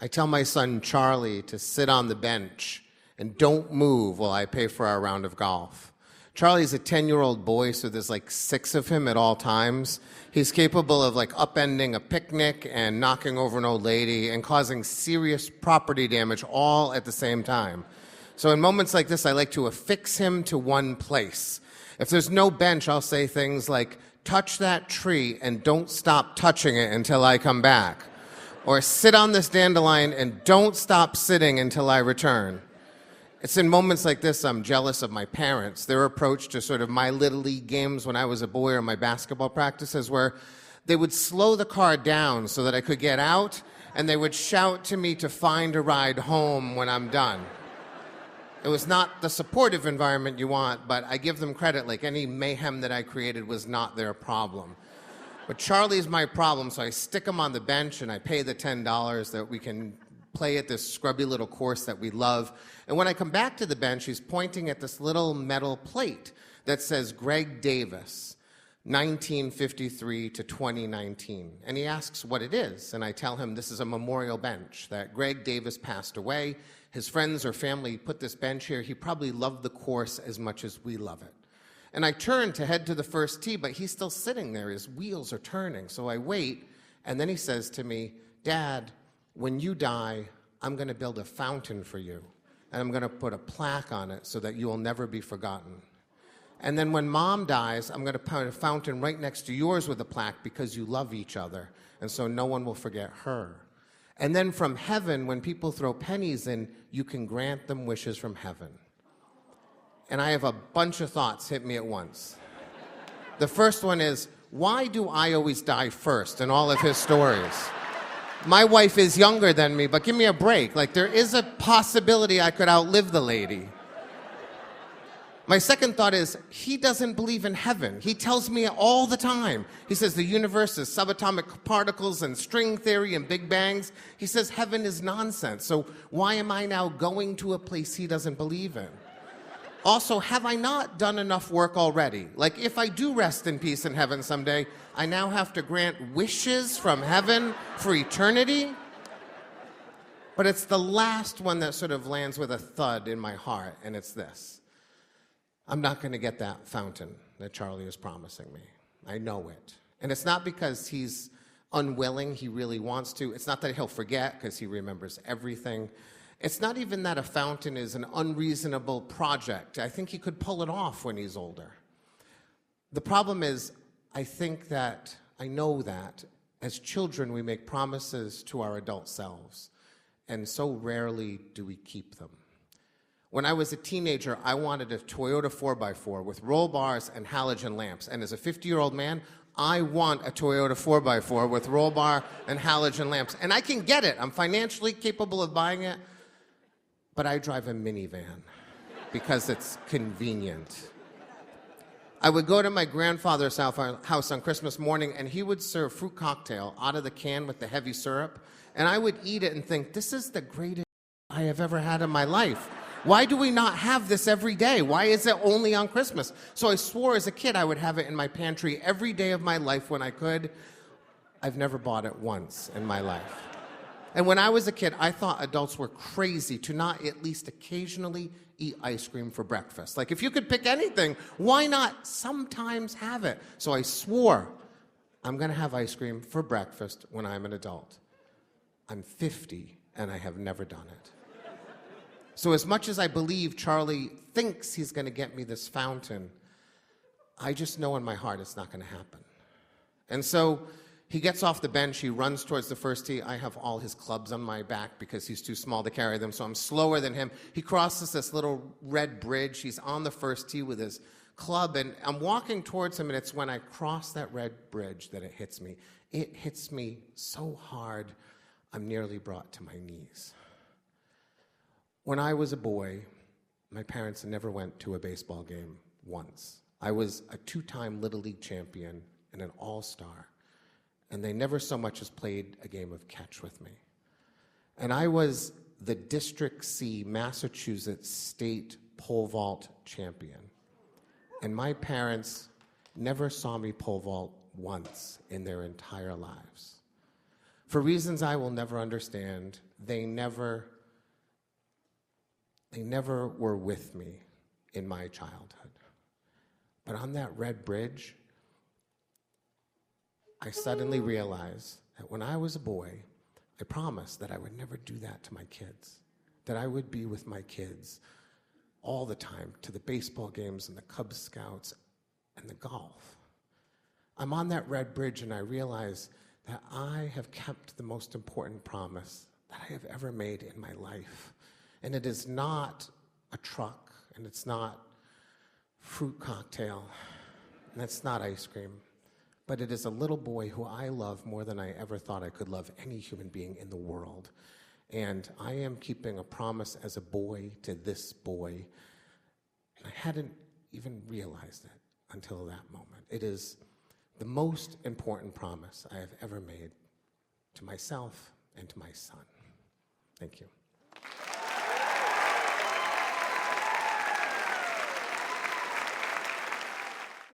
I tell my son Charlie to sit on the bench and don't move while I pay for our round of golf. Charlie's a 10-year-old boy, so there's like 6 of him at all times. He's capable of like upending a picnic and knocking over an old lady and causing serious property damage all at the same time. So in moments like this, I like to affix him to one place. If there's no bench, I'll say things like, touch that tree and don't stop touching it until I come back. Or sit on this dandelion and don't stop sitting until I return. It's in moments like this I'm jealous of my parents. Their approach to sort of my Little League games when I was a boy or my basketball practices where they would slow the car down so that I could get out, and they would shout to me to find a ride home when I'm done. It was not the supportive environment you want, but I give them credit, like any mayhem that I created was not their problem. But Charlie's my problem, so I stick him on the bench and I pay the $10 that we can play at this scrubby little course that we love. And when I come back to the bench, he's pointing at this little metal plate that says Greg Davis, 1953 to 2019. And he asks what it is. And I tell him this is a memorial bench, that Greg Davis passed away. His friends or family put this bench here. He probably loved the course as much as we love it. And I turn to head to the first tee, but he's still sitting there. His wheels are turning. So I wait, and then he says to me, Dad, when you die, I'm going to build a fountain for you, and I'm going to put a plaque on it so that you will never be forgotten. And then when Mom dies, I'm going to put a fountain right next to yours with a plaque because you love each other, and so no one will forget her. And then from heaven, when people throw pennies in, you can grant them wishes from heaven. And I have a bunch of thoughts hit me at once. The first one is, why do I always die first in all of his stories? My wife is younger than me, but give me a break. Like, there is a possibility I could outlive the lady. My second thought is, he doesn't believe in heaven. He tells me all the time. He says the universe is subatomic particles and string theory and big bangs. He says heaven is nonsense. So why am I now going to a place he doesn't believe in? Also, have I not done enough work already? Like, if I do rest in peace in heaven someday, I now have to grant wishes from heaven for eternity? But it's the last one that sort of lands with a thud in my heart, and it's this. I'm not going to get that fountain that Charlie is promising me. I know it. And it's not because he's unwilling, he really wants to. It's not that he'll forget because he remembers everything. It's not even that a fountain is an unreasonable project. I think he could pull it off when he's older. The problem is, I know that as children we make promises to our adult selves, and so rarely do we keep them. When I was a teenager, I wanted a Toyota 4x4 with roll bars and halogen lamps. And as a 50-year-old man, I want a Toyota 4x4 with roll bar and halogen lamps. And I can get it. I'm financially capable of buying it. But I drive a minivan because it's convenient. I would go to my grandfather's house on Christmas morning, and he would serve fruit cocktail out of the can with the heavy syrup. And I would eat it and think, this is the greatest I have ever had in my life. Why do we not have this every day? Why is it only on Christmas? So I swore as a kid I would have it in my pantry every day of my life when I could. I've never bought it once in my life. And when I was a kid, I thought adults were crazy to not at least occasionally eat ice cream for breakfast. Like, if you could pick anything, why not sometimes have it? So I swore I'm going to have ice cream for breakfast when I'm an adult. I'm 50, and I have never done it. So as much as I believe Charlie thinks he's going to get me this fountain, I just know in my heart it's not going to happen. And so he gets off the bench, he runs towards the first tee. I have all his clubs on my back because he's too small to carry them, so I'm slower than him. He crosses this little red bridge. He's on the first tee with his club, and I'm walking towards him, and it's when I cross that red bridge that it hits me. It hits me so hard, I'm nearly brought to my knees. When I was a boy, my parents never went to a baseball game once. I was a 2-time Little League champion and an all-star. And they never so much as played a game of catch with me. And I was the District C Massachusetts State Pole Vault champion. And my parents never saw me pole vault once in their entire lives. For reasons I will never understand, they never were with me in my childhood. But on that red bridge, I suddenly realized that when I was a boy, I promised that I would never do that to my kids, that I would be with my kids all the time, to the baseball games and the Cub Scouts and the golf. I'm on that red bridge and I realize that I have kept the most important promise that I have ever made in my life. And it is not a truck, and it's not fruit cocktail, and it's not ice cream, but it is a little boy who I love more than I ever thought I could love any human being in the world. And I am keeping a promise as a boy to this boy, and I hadn't even realized it until that moment. It is the most important promise I have ever made to myself and to my son. Thank you.